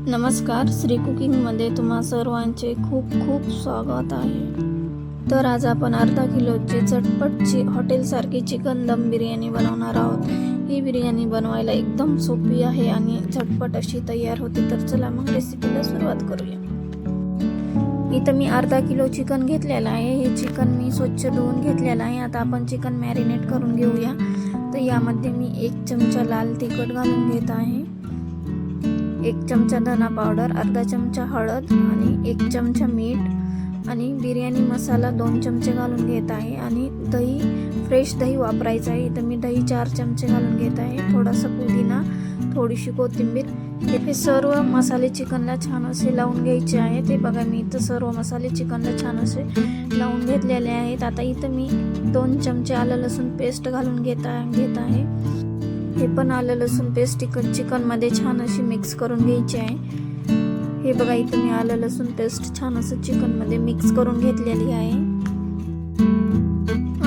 नमस्कार, श्री कुकिंगमध्ये तुम्हा सर्वांचे खूप खूप स्वागत आहे। तर आज आपण अर्धा किलोची झटपटची हॉटेलसारखी चिकन दम बिर्याणी बनवणार आहोत। ही बिर्याणी बनवायला एकदम सोपी आहे आणि झटपट अशी तयार होते। तर चला मग रेसिपीला सुरुवात करूया। इथं मी अर्धा किलो चिकन घेतलेलं आहे। हे चिकन मी स्वच्छ धुवून घेतलेलं आहे। आता आपण चिकन मॅरिनेट करून घेऊया। तर यामध्ये मी 1 चमचा लाल तिखट घालून घेत आहे, 1 चमचा धना पावडर, अर्धा चमचा हळद आणि 1 चमचा मीठ आणि बिर्याणी मसाला 2 चमचे घालून घेत आहे आणि दही, फ्रेश दही वापरायचं आहे। इथं मी दही 4 चमचे घालून घेत आहे, थोडासा पुदिना, थोडीशी कोथिंबीर। हे सर्व मसाले चिकनला छान असे लावून घ्यायचे आहे। ते बघा, मी इथं सर्व मसाले चिकनला छान असे लावून घेतलेले आहेत। आता इथं मी 2 चमचे आलं लसूण पेस्ट घालून घेत आहे। हे पण आलं लसूण पेस्ट चिकन मध्ये छान अशी मिक्स करून घ्यायची आहे। हे बघा, इथं मी आलं लसूण पेस्ट छान असं चिकन मध्ये मिक्स करून घेतलेली आहे।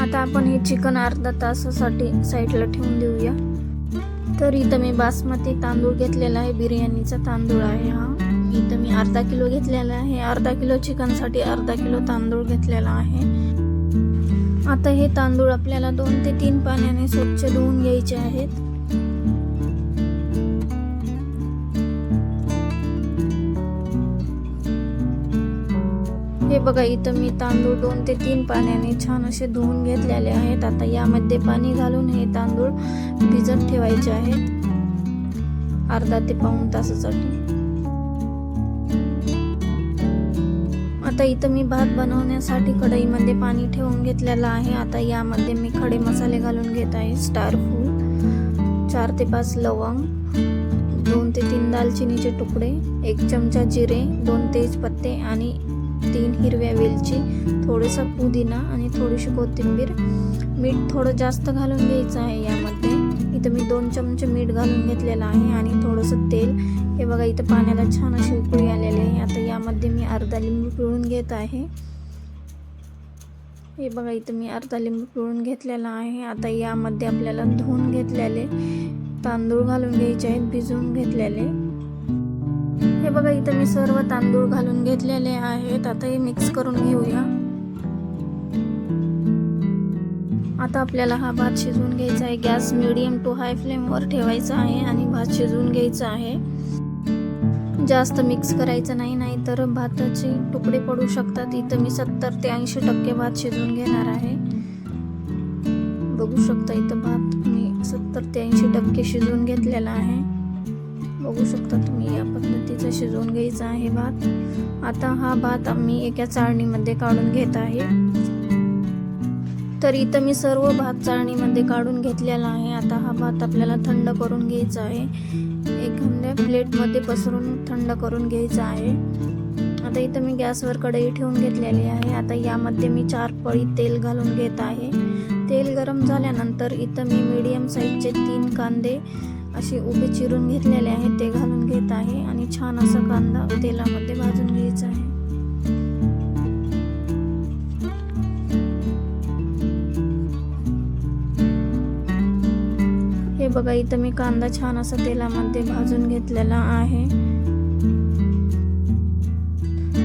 आता आपण हे चिकन अर्धा तासासाठी साईडला ठेवून देऊया। तर इथं मी बासमती तांदूळ घेतलेला आहे, बिर्याणीचा तांदूळ आहे हा। इथं मी अर्धा किलो घेतलेला आहे। अर्धा किलो चिकन साठी अर्धा किलो तांदूळ घेतलेला आहे। आता हे तांदूळ आपल्याला 2 ते 3 पाण्याने स्वच्छ धुवून घ्यायचे आहेत। हे बघा, इथं मी तांदूळ 2 ते 3 पाण्याने छान असे धुवून घेतलेले आहेत। आता यामध्ये पाणी घालून हे तांदूळ भिजत ठेवायचे आहेत अर्धा ते पाऊण तासासाठी। आता इथं मी भात बनवण्यासाठी कढईमध्ये पाणी ठेवून घेतलेलं आहे। आता यामध्ये मी खडे मसाले घालून घेत आहे। स्टार फूल, 4 ते 5 लवंग, 2 ते 3 दालचिनीचे तुकडे, 1 चमचा जिरे, 2 तेजपत्ते आणि 3 हिरव्या वेलची, थोडासा पुदिना आणि थोडीशी कोथिंबीर। मीठ थोडं जास्त घालून घ्यायचं आहे यामध्ये। इथं मी 2 चमचे मीठ घालून घेतलेलं आहे आणि थोडंसं तेल। हे बघा, इथं पाण्याला छान अशी उकळी आलेली आहे। आता यामध्ये मी अर्धा लिंबू पिळून घेत आहे। हे बघा, इथं मी अर्धा लिंबू पिळून घेतलेला आहे। आता यामध्ये आपल्याला धुवून घेतलेले तांदूळ घालून घ्यायचे आहेत, भिजवून घेतलेले। हे बघा, इथं मी सर्व तांदूळ घालून घेतलेले आहेत। आता हे मिक्स करून घेऊया। आता आपल्याला हा भात शिजवून घ्यायचा आहे। Gas medium to high flame वर ठेवायचा आहे आणि भात शिजवून घ्यायचा आहे। जास्त मिक्स करायचं नाही, नाहीतर भाताचे तुकडे पडू शकतात। इथं मी 70 ते 80% भात शिजवून घेणार आहे। बघू शकता, इथं भात मी 70 ते 80% शिजवून घेतलेला आहे। बघू शकता तुम्ही, या पद्धतीचा शिजवून घ्यायचा आहे भात। आता हा भात मी एका चाळणीमध्ये काढून घेत आहे। तर इथं मी सर्व भात चाळणीमध्ये काढून घेतलेला आहे। आता हा भात आपल्याला थंड करून घ्यायचा आहे। एखाद्या प्लेटमध्ये पसरून थंड करून घ्यायचा आहे। आता इथं मी गॅसवर कढई ठेवून घेतलेली आहे। आता यामध्ये मी 4 पळी तेल घालून घेत आहे। तेल गरम झाल्यानंतर इथं मी मीडियम साईजचे 3 कांदे असे उभे चिरून घेतलेले आहेत, ते घालून घेत आहे आणि छान असा कांदा तेलामध्ये भाजून घ्यायचा आहे। हे बघा, इथं मी कांदा छान असा तेलामध्ये भाजून घेतलेला आहे।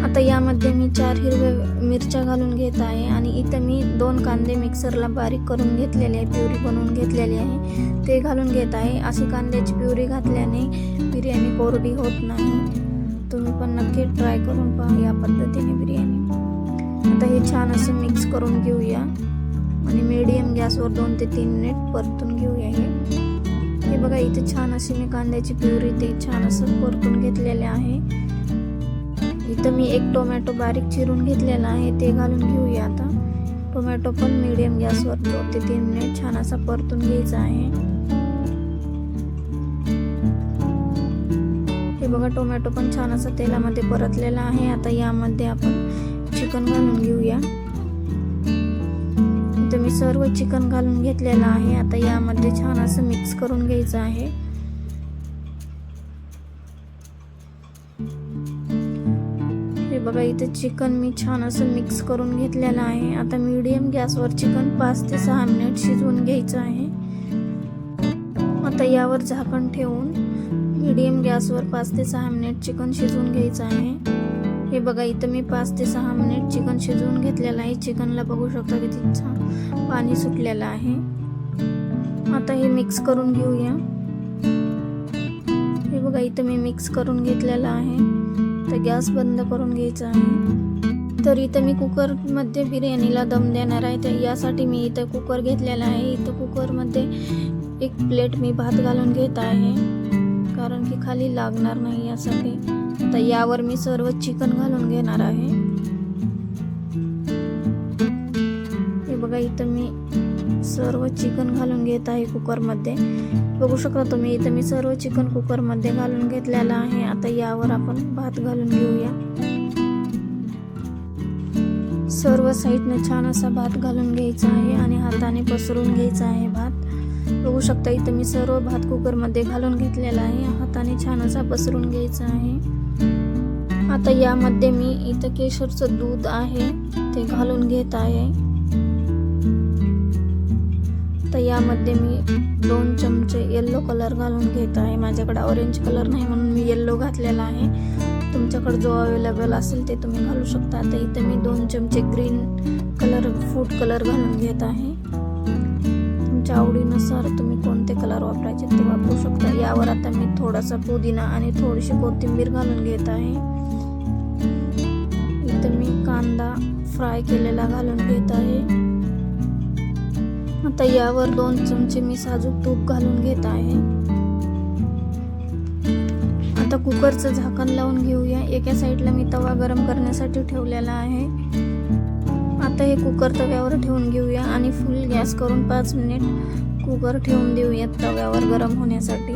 आता यामध्ये मी 4 हिरव्या मिरच्या घालून घेत आहे आणि इथं मी 2 कांदे मिक्सरला बारीक करून घेतलेले आहे, प्युरी बनवून घेतलेली आहे, ते घालून घेत आहे। अशी कांद्याची प्युरी घातल्याने बिर्याणी कोरडी होत नाही। तुम्ही पण नक्की ट्राय करून पहा या पद्धतीने बिर्याणी। आता हे छान असं मिक्स करून घेऊया आणि मीडियम गॅसवर 2 ते 3 मिनिट परतून घेऊया। हे बघा, इथे छान अशी मी कांद्याची प्युरी ते छान असं परतून घेतलेले आहे। इथं मी 1 टोमॅटो बारीक चिरून घेतलेला आहे, ते घालून घेऊया। आता टोमॅटो पण मीडियम गॅसवर 2 ते 3 मिनिट छान असा परतून घ्यायचा आहे। हे बघा, टोमॅटो पण छान असं तेलामध्ये परतलेला आहे। आता यामध्ये आपण चिकन घालून घेऊया। इथं मी सर्व चिकन घालून घेतलेलं आहे। आता यामध्ये छान असं मिक्स करून घ्यायचं आहे। हे बघा, इथे चिकन मी छान असं मिक्स करून घेतलेलं आहे। आता मीडियम गॅसवर चिकन 5 ते 6 मिनिट शिजवून घ्यायचं आहे। आता यावर झाकण ठेवून मीडियम गॅसवर 5 ते 6 मिनिट चिकन शिजवून घ्यायचं आहे. हे बघा इथं मी 5 ते 6 मिनिट चिकन शिजवून घेतलेलं आहे. चिकनला बघू शकता किती छान पाणी सुटलेलं आहे. आता हे मिक्स करून घेऊया. हे बघा इथं मी मिक्स करून घेतलेलं आहे. तर गॅस बंद करून घ्यायचा आहे. तर इथं मी कुकरमध्ये बिर्याणीला दम देणार आहे. तर यासाठी मी इथं कुकर घेतलेला आहे. इथं कुकरमध्ये एक प्लेट मी भात घालून घेत आहे, कारण की खाली लागणार नाही यासाठी. तर यावर मी सर्व चिकन घालून घेणार आहे. हे बघा इथं मी सर्व चिकन घालून घेत आहे कुकरमध्ये. बघू शकता तुम्ही इथं मी सर्व चिकन कुकरमध्ये घालून घेतलेलं आहे. आता यावर आपण भात घालून घेऊया. सर्व साईडने छान असा भात घालून घ्यायचा आहे आणि हाताने पसरून घ्यायचा आहे भात. बघू शकता इथं मी सर्व भात कुकरमध्ये घालून घेतलेला आहे. हाताने छान असा पसरून घ्यायचा आहे. आता यामध्ये मी इथं केशरचं दूध आहे ते घालून घेत आहे. तर यामध्ये मी 2 चमचे येल्लो कलर घालून घेत आहे. माझ्याकडे ऑरेंज कलर नाही म्हणून मी येल्लो घातलेला आहे. तुमच्याकडे जो अवेलेबल असेल ते तुम्ही घालू शकता. तर इथं मी 2 चमचे ग्रीन कलर फूड कलर घालून घेत आहे. तुमच्या आवडीनुसार तुम्ही कोणते कलर वापरायचे ते वापरू शकता. यावर आता मी थोडासा पुदिना आणि थोडीशी कोथिंबीर घालून घेत आहे. इथं मी कांदा फ्राय केलेला घालून घेत आहे. आता यावर 2 चमचे मी साजूक तूप घालून घेत आहे. आता कुकरचं झाकण लावून घेऊया. एका साईडला मी तवा गरम करण्यासाठी ठेवलेला आहे. आता हे कुकर तव्यावर ठेवून घेऊया आणि फुल गॅस करून 5 मिनिट कुकर ठेवून देऊया तव्यावर गरम होण्यासाठी.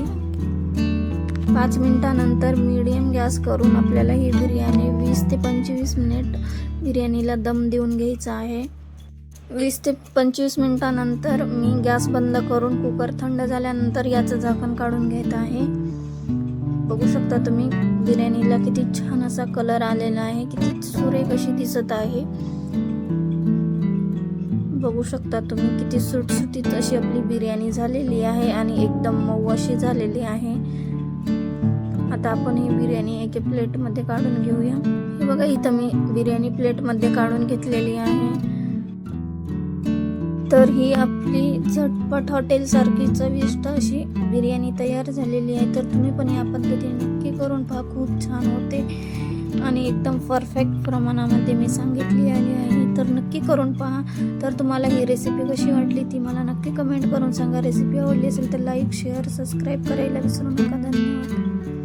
5 मिनिटानंतर मीडियम गॅस करून आपल्याला ही बिर्याणी 20 ते 25 मिनिट बिर्याणीला दम देऊन घ्यायचा आहे. 20 ते 25 मिनिटानंतर मी गॅस बंद करून कुकर थंड झाल्यानंतर याचं झाकण काढून घेत आहे. बघू शकता तुम्ही बिर्याणीला किती छान असा कलर आलेला आहे, किती सुरेख अशी दिसत आहे. बघू शकता तुम्ही किती सुटसुटीत अशी आपली बिर्याणी झालेली आहे आणि एकदम मऊ अशी झालेली आहे. आता आपण ही बिर्याणी एका प्लेटमध्ये काढून घेऊया. हे बघा इथं मी बिर्याणी प्लेटमध्ये काढून घेतलेली आहे. तर ही आपली झटपट हॉटेल सारखी चविष्ट अशी बिर्याणी तयार झालेली आहे. तर तुम्ही पण या पद्धतीने नक्की करून पहा. खूप छान होते आणि एकदम परफेक्ट प्रमाणामध्ये मी सांगितली आहे. तर नक्की करून पहा. तर तुम्हाला ही रेसिपी कशी वाटली ती मला नक्की कमेंट करून सांगा. रेसिपी आवडली असेल तर लाईक शेअर सबस्क्राईब करायला विसरू नका. धन्यवाद.